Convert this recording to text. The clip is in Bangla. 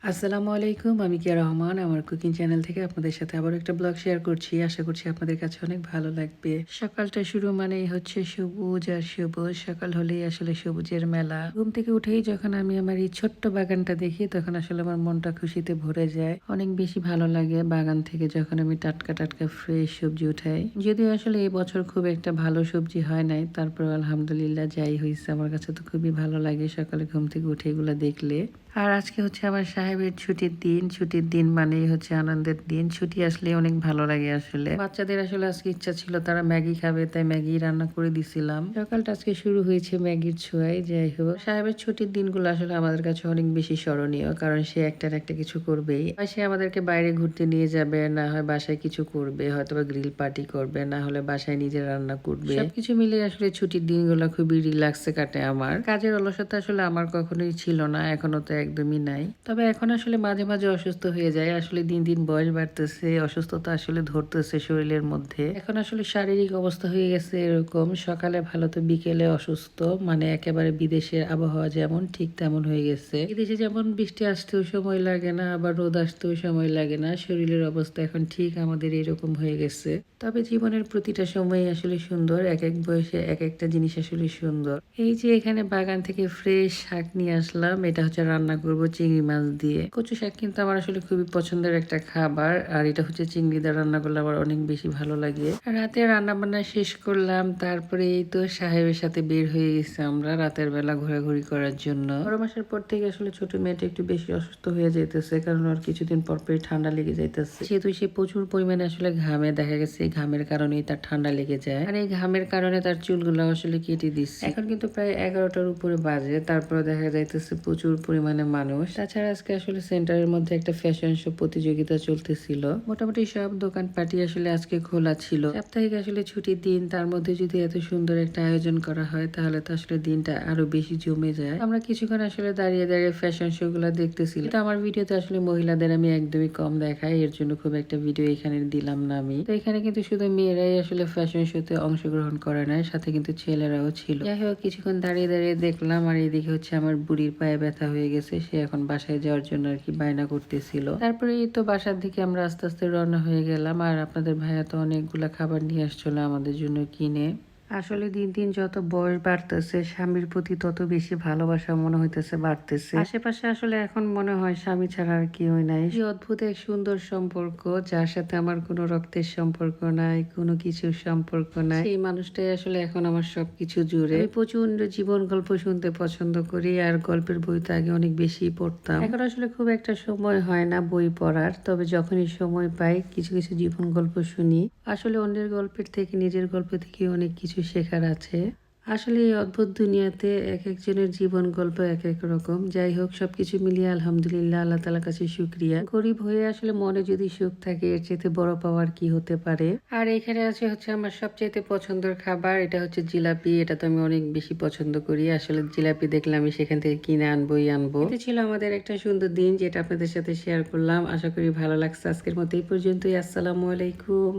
আসসালামু আলাইকুম। আমি কিয়া রহমান। আমার কুকিং চ্যানেল থেকে আপনাদের সাথে আবারও একটা ব্লগ শেয়ার করছি। আশা করছি আপনাদের কাছে অনেক ভালো লাগবে। সকালটা শুরু মানেই হচ্ছে সবুজ আর সবুজ। সকাল হলেই আসলে সবুজের মেলা। ঘুম থেকে উঠেই যখন আমি আমার এই ছোট্ট বাগানটা দেখি তখন আসলে আমার মনটা খুশিতে ভরে যায়। অনেক বেশি ভালো লাগে বাগান থেকে যখন আমি টাটকা টাটকা ফ্রেশ সবজি উঠাই। যদিও আসলে এই বছর খুব একটা ভালো সবজি হয় নাই, তারপর আলহামদুলিল্লাহ যাই হয়েছে আমার কাছে তো খুবই ভালো লাগে সকালে ঘুম থেকে উঠে এগুলো দেখলে। আর আজকে হচ্ছে আমার সাহেবের ছুটির দিন। ছুটির দিন মানেই হচ্ছে আনন্দের দিন। ছুটি আসলে অনেক ভালো লাগে আসলে। বাচ্চাদের আসলে আজকে ইচ্ছা ছিল তারা ম্যাগি খাবে, তাই ম্যাগি রান্না করে দিছিলাম। সকালটা আজকে শুরু হয়েছে ম্যাগির ছোঁয়ায়। যাই হোক, সাহেবের ছুটির দিনগুলো আসলে আমাদের কাছে অনেক বেশি স্মরণীয়, কারণ সে একটার একটা কিছু করবেই। হয় সে আমাদেরকে বাইরে ঘুরতে নিয়ে যাবে, না হয় বাসায় কিছু করবে, হয়তো বা গ্রিল পার্টি করবে, না হলে বাসায় নিজে রান্না করবে। সবকিছু মিলে আসলে ছুটির দিনগুলো খুবই রিল্যাক্সে কাটে আমার। কাজের অলসতা আসলে আমার কখনোই ছিল না, এখনো তো একদমই নাই। তবে এখন আসলে মাঝে মাঝে অসুস্থ হয়ে যায়। আসলে দিন দিন বয়স বাড়তেছে, অসুস্থতা আসলে ধরতেছে শরীরের মধ্যে। এখন আসলে শারীরিক অবস্থা হয়ে গেছে এরকম, সকালে ভালো তো বিকেলে অসুস্থ। মানে একেবারে বিদেশের আবহাওয়া যেমন ঠিক তেমন হয়ে গেছে। বিদেশে যেমন বৃষ্টি আসতেও সময় লাগে না, আবার রোদ আসতেও সময় লাগে না। শরীরের অবস্থা এখন ঠিক আমাদের এরকম হয়ে গেছে। তবে জীবনের প্রতিটা সময় আসলে সুন্দর, এক এক বয়সে এক একটা জিনিস আসলে সুন্দর। এই যে এখানে বাগান থেকে ফ্রেশ শাক নিয়ে আসলাম, এটা হচ্ছে রান্না করব চিংড়ি মাছ দিয়ে। কচু শাক কিন্তু আমার আসলে খুবই পছন্দের একটা খাবার, আর এটা হচ্ছে চিংড়ি দিয়ে রান্না করলে আমার অনেক বেশি ভালো লাগে। রাতে রান্না বান্না শেষ করলাম, তারপরে এই তো সাহেবের সাথে বের হয়ে গেছি আমরা রাতের বেলা ঘোরাঘুরি করার জন্য। বড় মাসের পর থেকে আসলে ছোট মেয়েটা একটু বেশি অসুস্থ হয়ে যাইতেছে, কারণ ওর কিছুদিন পর পরই ঠান্ডা লেগে যাইতেছে। যেহেতু সে প্রচুর পরিমাণে আসলে ঘামে, দেখা গেছে এই ঘামের কারণেই তার ঠান্ডা লেগে যায়, আর এই ঘামের কারণে তার চুলগুলো আসলে কেটে দিচ্ছে। এখন কিন্তু প্রায় 11টার উপরে বাজে, তারপরে দেখা যাইতেছে প্রচুর পরিমাণে মানুষ। তাছাড়া আজকে আসলে সেন্টারের মধ্যে একটা ফ্যাশন শো প্রতিযোগিতা চলতেছিল। মোটামুটি সব দোকানপাটি আসলে আজকে খোলা ছিল। সাপ্তাহিক আসলে ছুটির দিন, তার মধ্যে যদি এত সুন্দর একটা আয়োজন করা হয় তাহলে তো আসলে দিনটা আরো বেশি জমে যায়। আমরা কিছুক্ষণ আসলে দাঁড়িয়ে দাঁড়িয়ে ফ্যাশন শো গুলা দেখতেছিলাম। কিন্তু আমার ভিডিওতে আসলে মহিলাদের আমি একদমই কম দেখাই, এর জন্য খুব একটা ভিডিও এখানে দিলাম না আমি। তো এখানে কিন্তু শুধু মেয়েরাই আসলে ফ্যাশন শোতে অংশগ্রহণ করে নাই, সাথে কিন্তু ছেলেরাও ছিল। যাই হোক, কিছুক্ষণ দাঁড়িয়ে দাঁড়িয়ে দেখলাম। আর এদিকে হচ্ছে আমার বুড়ির পায়ে ব্যথা হয়ে গেছে, সে এখন বাসায় যাওয়ার জন্য আর কি বায়না করতেছিল। তারপরে এই তো বাসার দিকে আমরা আস্তে আস্তে রওনা হয়ে গেলাম। আর আপনাদের ভাইয়া তো অনেকগুলা খাবার নিয়ে আসছিল আমাদের জন্য কিনে। আসলে দিন দিন যত বয়স বাড়তেছে স্বামীর প্রতি তত বেশি ভালোবাসা মনে হইতেছে বাড়তেছে। আশেপাশে আসলে এখন মনে হয় স্বামী ছাড়া আর কেউই নাই। কি অদ্ভুত এক সুন্দর সম্পর্ক, যার সাথে আমার কোনো রক্তের সম্পর্ক নাই, কোনো কিছুর সম্পর্ক নাই, সেই মানুষটাই আসলে এখন আমার সবকিছু জুড়ে। আমি প্রচন্ড জীবন গল্প শুনতে পছন্দ করি, আর গল্পের বই তো আগে অনেক বেশি পড়তাম। এখন আসলে খুব একটা সময় হয় না বই পড়ার, তবে যখনই সময় পাই কিছু কিছু জীবন গল্প শুনি। আসলে অন্যের গল্পের থেকে নিজের গল্প থেকে অনেক কিছু শেখার আছে। আসলে এই অদ্ভুত দুনিয়াতে এক একজনের জীবন গল্প এক এক রকম। যাই হোক, সবকিছু মিলিয়ে আলহামদুলিল্লাহ, আল্লাহ তাআলার কাছে শুকরিয়া। গরিব হয়ে আসলে মনে যদি সুখ থাকে, এর চাইতে বড় পাওয়ার কি হতে পারে। আর এখানে আছে হচ্ছে আমার সবচাইতে পছন্দের খাবার, এটা হচ্ছে জিলাপি। এটা তো আমি অনেক বেশি পছন্দ করি। আসলে জিলাপি দেখলে আমি সেখান থেকে কিনে আনবোই আনবো। এটা ছিল আমাদের একটা সুন্দর দিন, যেটা আপনাদের সাথে শেয়ার করলাম। আশা করি ভালো লাগছে। আজকের মতো এই পর্যন্তই। আসসালামু আলাইকুম।